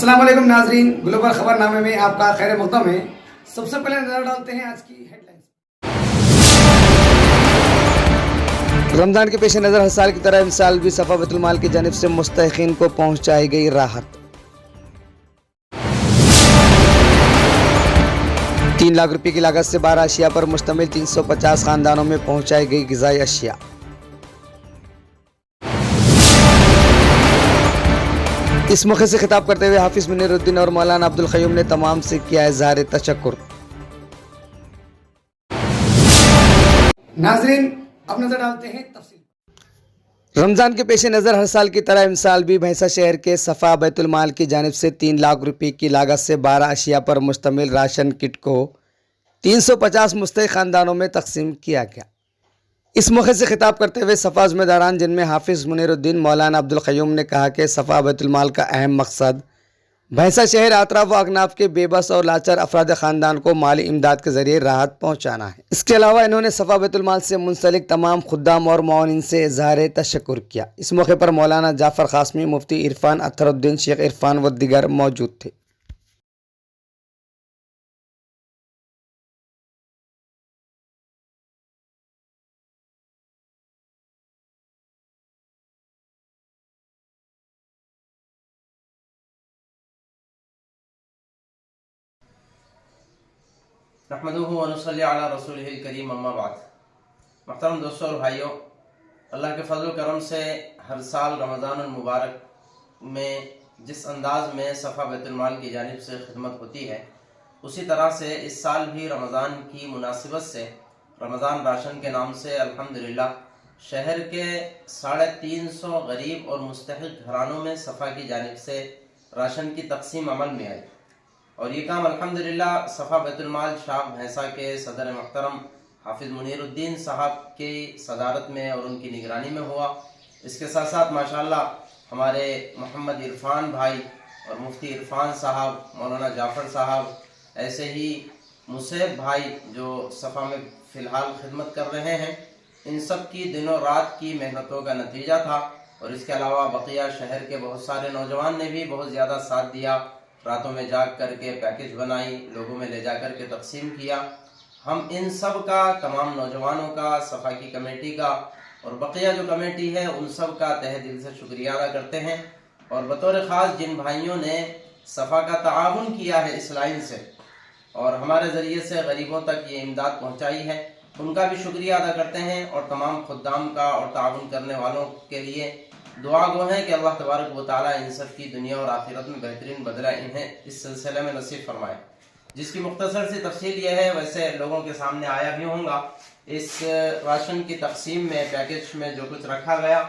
अस्सलाम वालेकुम नाजरीन, ग्लोबल खबरनामे में आपका खैर मक़दम है। सबसे पहले नजर डालते हैं आज की हेडलाइंस। रमजान के पेश नज़र हर साल की तरह इस साल भी सफ़ा बैतुल माल की जानिब से मुस्तहिक़ीन को पहुंचाई गई राहत। 3 लाख रुपए की लागत से 12 अशिया पर मुश्तमिल 350 खानदानों में पहुंचाई गई ग़िज़ाई अशिया। इस मौके से खिताब करते हुए हाफिज़ मुनीरुद्दीन और मौलाना अब्दुल क़य्यूम ने तमाम से किया इज़हार तशक्कुर। नाज़रीन, अब नजर डालते हैं तफसील। रमज़ान के पेश नज़र हर साल की तरह इस साल भी भैंसा शहर के सफ़ा बैतुल माल की जानिब से 3 लाख रुपए की लागत से 12 अशिया पर मुश्तमिल राशन किट को 350 मुस्तहिक़ ख़ानदानों में तकसीम किया गया। इस मौके से खिताब करते हुए सफ़ा ज़िम्मेदारान जिनमें हाफिज़ मुनीरुद्दीन मौलाना अब्दुल क़य्यूम ने कहा कि सफ़ा बैतुल माल का अहम मकसद भैंसा शहर अतराफ व अकनाफ के बेबस और लाचार अफराद ख़ानदान को माली इमदाद के ज़रिए राहत पहुँचाना है। इसके अलावा इन्होंने सफ़ा बैतुल माल से मुंसलिक तमाम खुद्दाम और मुआविनीन से इज़हार तशक्कुर किया। इस मौके पर मौलाना जाफ़र क़ासमी, मुफ्ती इरफ़ान अतहरुद्दीन, शेख इरफ़ान व दीगर मौजूद थे। नहमदुहु व नुसल्ली अला रसूलिहिल करीम, अम्मा बाद। मोहतरम दोस्तों और भाइयों, अल्लाह के फजल करम से हर साल रमज़ानुल मुबारक में जिस अंदाज में सफ़ा बैतुल माल की जानिब से खिदमत होती है, उसी तरह से इस साल भी रमज़ान की मुनासिबत से रमज़ान राशन के नाम से अल्हम्दुलिल्लाह शहर के 350 गरीब और मुस्तहिक़ घरानों में सफ़ा की जानिब से राशन की तकसीम अमल में आई। और ये काम अल्हम्दुलिल्लाह सफ़ा बैतुल माल शाह भैंसा के सदर मोहतरम हाफिज़ मुनीरुद्दीन साहब की सदारत में और उनकी निगरानी में हुआ। इसके साथ साथ माशाअल्लाह हमारे मोहम्मद इरफ़ान भाई और मुफ्ती इरफ़ान साहब, मौलाना जाफ़र साहब, ऐसे ही मुसैब भाई जो सफ़ा में फ़िलहाल खिदमत कर रहे हैं, इन सब की दिनों रात की मेहनतों का नतीजा था। और इसके अलावा बक़िया शहर के बहुत सारे नौजवान ने भी बहुत ज़्यादा साथ दिया, रातों में जाग करके पैकेज बनाई, लोगों में ले जा कर के तकसीम किया। हम इन सब का, तमाम नौजवानों का, सफ़ा की कमेटी का और बक़िया जो कमेटी है उन सब का तहे दिल से शुक्रिया अदा करते हैं। और बतौर ख़ास जिन भाइयों ने सफ़ा का ताआवुन किया है इस लाइन से और हमारे ज़रिए से गरीबों तक ये इमदाद पहुँचाई है, उनका भी शुक्रिया अदा करते हैं। और तमाम खुद्दाम का और ताआवुन करने वालों के लिए दुआ गो है कि अल्लाह तबारक व तआला इन सब की दुनिया और आखिरत में बेहतरीन बदला इन्हें इस सिलसिले में नसीब फरमाए। जिसकी मुख्तसर सी तफसील यह है, वैसे लोगों के सामने आया भी होगा, इस राशन की तकसीम में पैकेज में जो कुछ रखा गया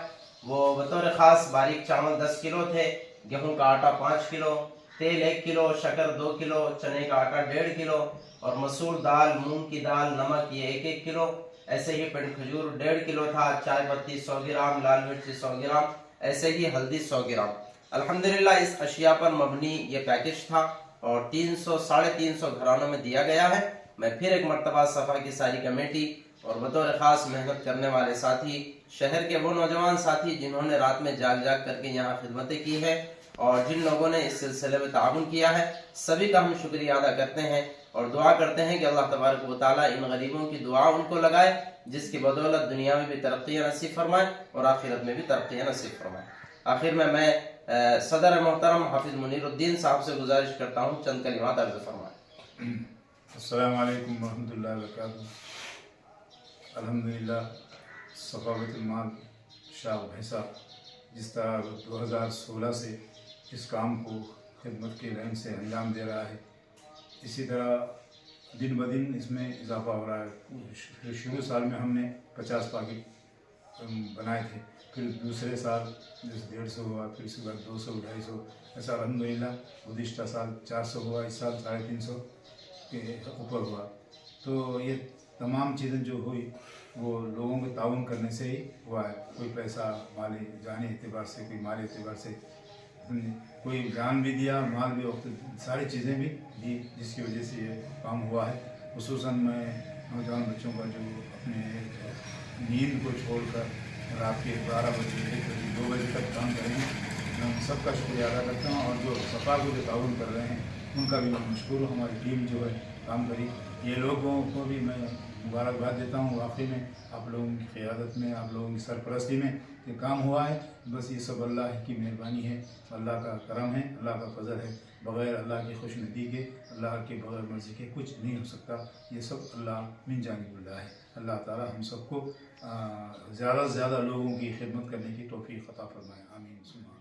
वो बतौर ख़ास बारीक चावल 10 किलो थे, गेहूँ का आटा 5 किलो, तेल 1 किलो, शक्कर 2 किलो, चने का आटा 1.5 किलो और मसूर दाल, मूंग की दाल, नमक ये 1-1 किलो, ऐसे ही पिंड खजूर 1.5 किलो था, चाय पत्ती 100 ग्राम, लाल मिर्ची 100 ग्राम, ऐसे ही हल्दी 100 ग्राम। अल्हम्दुलिल्लाह इस अशिया पर मबनी ये पैकेज था और 300-350 घरानों में दिया गया है। मैं फिर एक मरतबा सफ़ा की सारी कमेटी और बतौर ख़ास मेहनत करने वाले साथी, शहर के वो नौजवान साथी जिन्होंने रात में जाग जाग करके यहाँ खिदमतें की है और जिन लोगों ने इस सिलसिले में ताउन किया है, सभी का हम शुक्रिया अदा करते हैं और दुआ करते हैं कि अल्लाह तबारक व तआला इन गरीबों की दुआ उनको लगाए, जिसकी बदौलत दुनिया में भी तरक्की नसीब फरमाए और आखिरत में भी तरक्की नसीब फरमाए। आखिर में मैं सदर मोहतरम हाफिज़ मुनीरुद्दीन साहब से गुजारिश करता हूँ चंद कलिमात अर्ज़ फरमाएं। अस्सलामु अलैकुम वरहमतुल्लाहि वबरकातुहू। अल्हम्दुलिल्लाह सफ़ा बैतुल माल शाह भैंसा जिस तरह 2016 से इस काम को खिदमत के लाइन से अंजाम दे रहा है, इसी तरह दिन ब दिन इसमें इजाफा हो रहा है। शुरू साल में हमने 50 पैकेट बनाए थे, फिर दूसरे साल जैसे 150 हुआ, फिर इसके बाद 200-250, ऐसा अल्हम्दुलिल्लाह गुज़िश्ता साल 400 हुआ, इस साल 350 के ऊपर हुआ। तो ये तमाम चीज़ें जो हुई वो लोगों के ताउन करने से ही हुआ है। कोई पैसा माली जानी एतबार से, कोई माली एतबार से, कोई जान भी दिया, माल भी, वक्त सारी चीज़ें भी दी, जिसकी वजह से ये काम हुआ है। खुसूसन मैं नौजवान बच्चों का जो अपने नींद को छोड़कर रात के 12 बजे, 1 बजे, 2 बजे तक काम करेंगे, मैं उन सबका शुक्रिया अदा करता हूँ। और जो सफ़ा को जो ताउन कर रहे हैं उनका भी मैं मशकूर हूँ। हमारी टीम जो है काम करी, ये लोगों को भी मैं मुबारकबाद देता हूँ। वाकई में आप लोगों की क़ियादत में, आप लोगों की सरपरस्ती में ये काम हुआ है। बस ये सब अल्लाह की मेहरबानी है, अल्लाह का करम है, अल्लाह का फजल है। बग़ैर अल्लाह की खुशनुदी के, अल्लाह के बग़ैर मर्ज़ी के कुछ नहीं हो सकता। ये सब अल्लाह मिन जानिबिल्लाह है। अल्लाह ताला हम सबको ज़्यादा से ज़्यादा लोगों की खिदमत करने की तौफ़ीक़ अता फ़रमाए। आमीन।